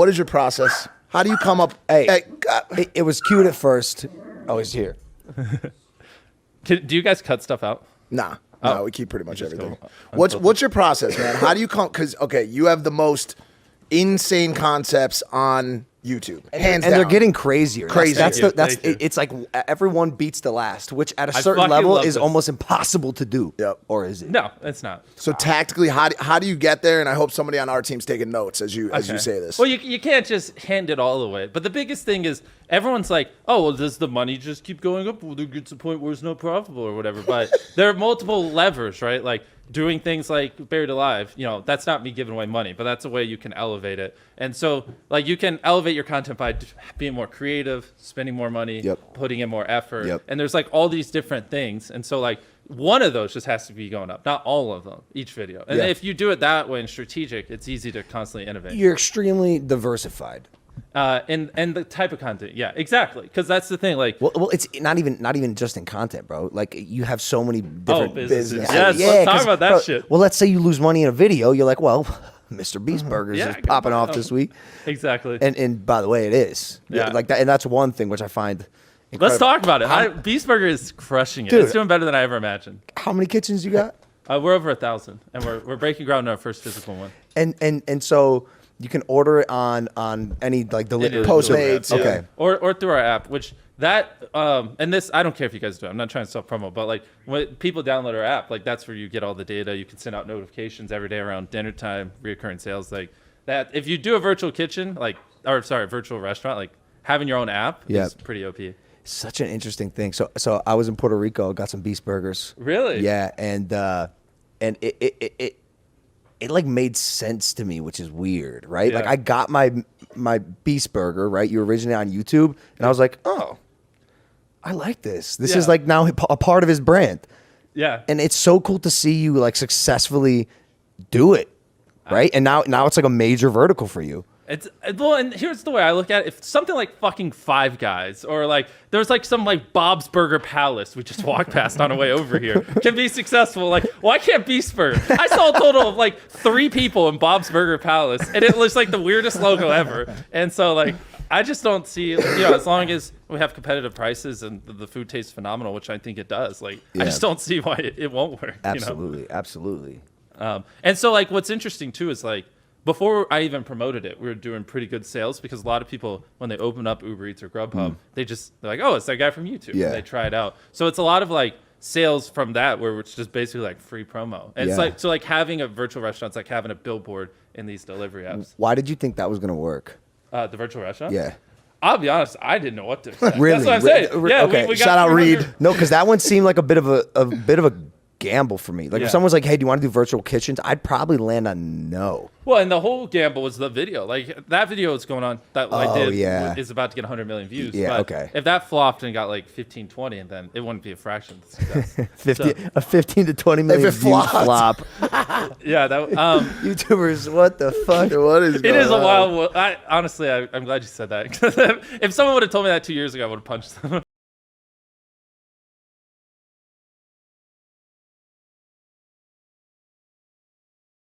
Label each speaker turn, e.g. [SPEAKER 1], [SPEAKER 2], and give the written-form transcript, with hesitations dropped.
[SPEAKER 1] What is your process? How do you come up?
[SPEAKER 2] Hey,
[SPEAKER 1] God.
[SPEAKER 2] it was cute at first. Oh, he's here.
[SPEAKER 3] Do you guys cut stuff out?
[SPEAKER 1] Nah.
[SPEAKER 3] Oh.
[SPEAKER 1] No, we keep pretty much everything.
[SPEAKER 3] go
[SPEAKER 1] What's your process, man? How do you come? Because okay, you have the most insane concepts on YouTube, hands
[SPEAKER 2] And
[SPEAKER 1] down.
[SPEAKER 2] they're getting crazier.
[SPEAKER 1] Crazier.
[SPEAKER 3] Thank you.
[SPEAKER 2] It's like everyone beats the last, which at a
[SPEAKER 3] I
[SPEAKER 2] certain
[SPEAKER 3] fucking
[SPEAKER 2] level
[SPEAKER 3] love
[SPEAKER 2] is
[SPEAKER 3] this.
[SPEAKER 2] almost impossible to do.
[SPEAKER 1] Yep.
[SPEAKER 2] Or is it?
[SPEAKER 3] No, it's not.
[SPEAKER 1] So tactically, how do you get there? And I hope somebody on our team's taking notes as you
[SPEAKER 3] Okay.
[SPEAKER 1] say this.
[SPEAKER 3] Well, you can't just hand it all away. But the biggest thing is everyone's like, oh, well, does the money just keep going up? Well, there gets to a point where it's not profitable or whatever. But there are multiple levers, right? Like doing things like Buried Alive, that's not me giving away money, but that's a way you can elevate it. And so, like, you can elevate your content by being more creative, spending more money,
[SPEAKER 2] Yep.
[SPEAKER 3] putting in more effort.
[SPEAKER 2] Yep.
[SPEAKER 3] And there's like all these different things. And so, like, one of those just has to be going up, not all of them, each video. And
[SPEAKER 1] Yeah.
[SPEAKER 3] if you do it that way and strategic, it's easy to constantly innovate.
[SPEAKER 2] You're extremely diversified.
[SPEAKER 3] And the type of content, yeah, exactly, because that's the thing. Like,
[SPEAKER 2] Well, it's not even just in content, bro. Like you have so many different
[SPEAKER 3] businesses.
[SPEAKER 2] businesses.
[SPEAKER 3] Yes, let's talk
[SPEAKER 2] 'cause,
[SPEAKER 3] about that
[SPEAKER 2] bro,
[SPEAKER 3] shit.
[SPEAKER 2] Well, let's say you lose money in a video. You're like, well, Mr. Beast Burgers
[SPEAKER 3] Yeah,
[SPEAKER 2] is
[SPEAKER 3] good
[SPEAKER 2] popping
[SPEAKER 3] point.
[SPEAKER 2] off this week.
[SPEAKER 3] exactly.
[SPEAKER 2] And by the way, it is.
[SPEAKER 3] Yeah.
[SPEAKER 2] Like that, and that's one thing which I find.
[SPEAKER 3] Let's
[SPEAKER 2] incredible.
[SPEAKER 3] talk about it. Beast Burger is crushing it.
[SPEAKER 2] Dude.
[SPEAKER 3] It's doing better than I ever imagined.
[SPEAKER 2] How many kitchens you got?
[SPEAKER 3] We're over 1,000, and we're breaking ground on our first physical one.
[SPEAKER 2] And so you can order it on any like delivery.
[SPEAKER 1] Postmates,
[SPEAKER 3] Yeah.
[SPEAKER 2] Okay.
[SPEAKER 3] Or through our app, which and this, I don't care if you guys do it. I'm not trying to self promo, but like when people download our app, like that's where you get all the data. You can send out notifications every day around dinner time, reoccurring sales like that. If you do a virtual kitchen, virtual restaurant, like having your own app
[SPEAKER 2] Yeah.
[SPEAKER 3] is pretty OP.
[SPEAKER 2] Such an interesting thing. So I was in Puerto Rico, got some Beast Burgers.
[SPEAKER 3] Really?
[SPEAKER 2] Yeah, and it like made sense to me, which is weird, right? Like
[SPEAKER 3] Yeah.
[SPEAKER 2] I got my Beast Burger, right? You originally on YouTube, and I was like, oh, I like this. This is
[SPEAKER 3] Yeah.
[SPEAKER 2] like now a part of his brand,
[SPEAKER 3] Yeah.
[SPEAKER 2] and it's so cool to see you like successfully do it, right? And now it's like a major vertical for you.
[SPEAKER 3] Well, and here's the way I look at it. If something like fucking Five Guys or like there's like some like Bob's Burger Palace we just walked past on our way over here can be successful, like why can't Beast Burger? I saw a total of like 3 people in Bob's Burger Palace, and it looks like the weirdest logo ever. And so like I just don't see, as long as we have competitive prices and the food tastes phenomenal, which I think it does. Like
[SPEAKER 2] Yeah.
[SPEAKER 3] I just don't see why it won't work.
[SPEAKER 2] Absolutely, absolutely.
[SPEAKER 3] And so like what's interesting too is like before I even promoted it, we were doing pretty good sales because a lot of people, when they open up Uber Eats or Grubhub, they're like, oh, it's that guy from YouTube.
[SPEAKER 2] Yeah.
[SPEAKER 3] And they try it out. So it's a lot of like sales from that where it's just basically like free promo. And
[SPEAKER 2] Yeah.
[SPEAKER 3] it's like, so like having a virtual restaurant, it's like having a billboard in these delivery apps.
[SPEAKER 2] Why did you think that was gonna work?
[SPEAKER 3] The virtual restaurant?
[SPEAKER 2] Yeah.
[SPEAKER 3] I'll be honest, I didn't know what to expect.
[SPEAKER 2] Really?
[SPEAKER 3] That's what I'm saying. Yeah,
[SPEAKER 2] Okay.
[SPEAKER 3] we got
[SPEAKER 1] Shout out
[SPEAKER 3] 300
[SPEAKER 1] Reed.
[SPEAKER 2] No, because that one seemed like a bit of a gamble for me. Like
[SPEAKER 3] Yeah.
[SPEAKER 2] if someone's like, "Hey, do you want to do virtual kitchens?" I'd probably land on no.
[SPEAKER 3] Well, and the whole gamble was the video. Like that video is going on that I
[SPEAKER 2] Oh,
[SPEAKER 3] did
[SPEAKER 2] yeah.
[SPEAKER 3] is about to get 100 million views.
[SPEAKER 2] Yeah,
[SPEAKER 3] but
[SPEAKER 2] okay.
[SPEAKER 3] If that flopped and got like 15, 20, and then it wouldn't be a fraction of the success.
[SPEAKER 2] 15 to 20 million
[SPEAKER 1] it
[SPEAKER 2] views
[SPEAKER 1] flopped.
[SPEAKER 2] flop.
[SPEAKER 3] Yeah, that
[SPEAKER 2] YouTubers, what the fuck?
[SPEAKER 1] What is
[SPEAKER 3] it
[SPEAKER 1] going
[SPEAKER 3] is a
[SPEAKER 1] on?
[SPEAKER 3] wild. I'm glad you said that. If someone would have told me that 2 years ago, I would have punched them.